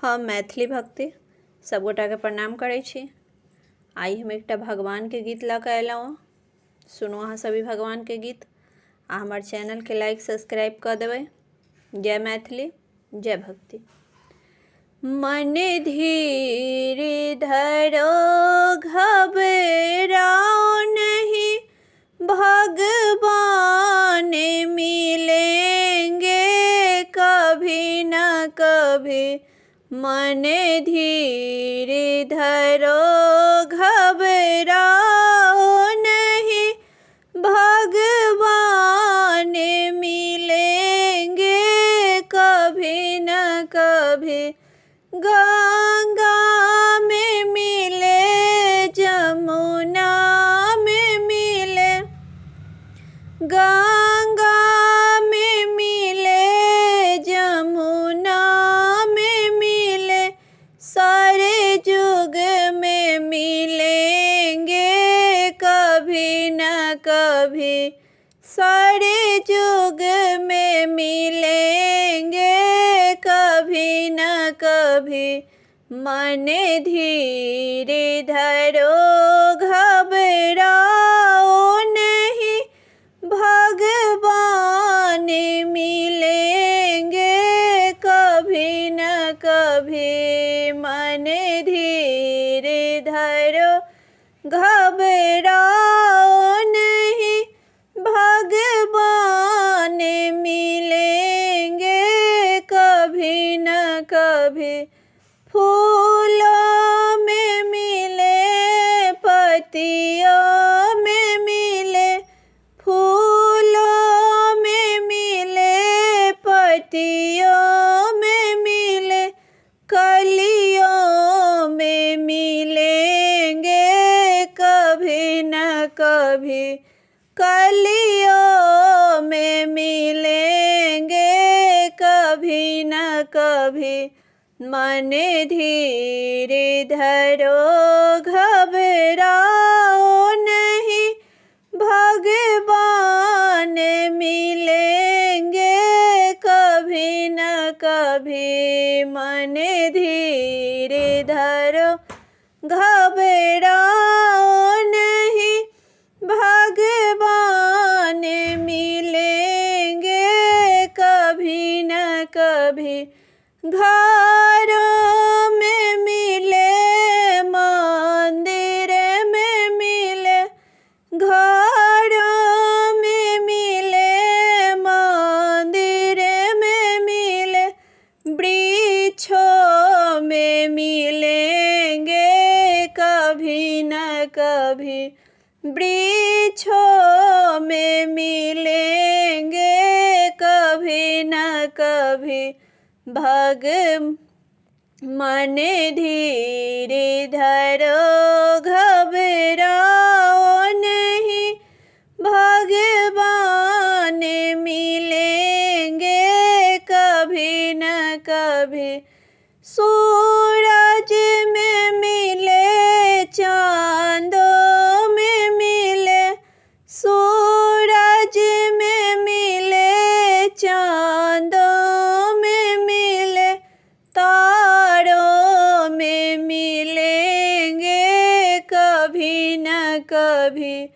हम मैथिली भक्ति सब गोटा के प्रणाम करै छी। आई हम एक भगवान के गीत लऽ कऽ अयलहुँ। सुनू अहाँ सभी भगवान के गीत आ हमार चैनल के लाइक सब्सक्राइब कर देबै। जय मैथिली, जय भक्ति। मन धीर धरो घबराओ नहीं, भगवान मिलेंगे कभी न कभी। मन धीर धरो घबराओ नहीं, भगवान मिलेंगे कभी न कभी। गंगा में मिले, जमुना में मिले, गंगा में मिले, जमुना में मिले, सारे युग में मिलेंगे कभी न कभी। सारे युग में मिलेंगे कभी न कभी। मन धीर धरो घबराओ नहीं, भगवान मिलेंगे कभी न कभी। मन धीर धरो घबराओ नहीं, भगवान मिलेंगे कभी न कभी। फूलों में मिले, पत्तियों में मिले, फूलों में मिले, पत्तियों में मिले, कलियों में मिलेंगे कभी न कभी। कलियों में मिलेंगे कभी न कभी। मन धीर धरो घबराओ नहीं, भगवान मिलेंगे कभी न कभी। मन धीर धरो घबराओ नहीं, भगवान मिलेंगे कभी न कभी। घरों में मिले, मंदिर में मिले, घरों में मिले, मंदिर में मिले, वृक्षों में मिलेंगे कभी न कभी। वृक्षों में मिलेंगे कभी न कभी। मन धीर धरो घबराओ नहीं, भगवान मिलेंगे कभी न कभी। सूरज में मिले, चांदों में मिले, सूरज में मिले, चांदों में मिले, तारों में मिलेंगे कभी न कभी।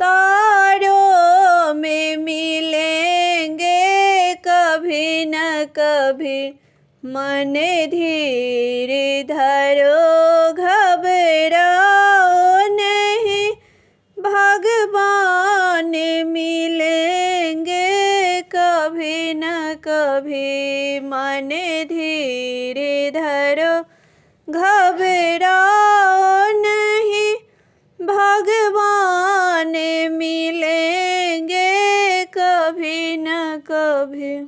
तारों में मिलेंगे कभी न कभी। मन धीर धरो घबराओ नहीं, भगवान मिलेंगे कभी न कभी। मन धीर धरो घबराओ नहीं, भगवान मिलेंगे कभी न कभी।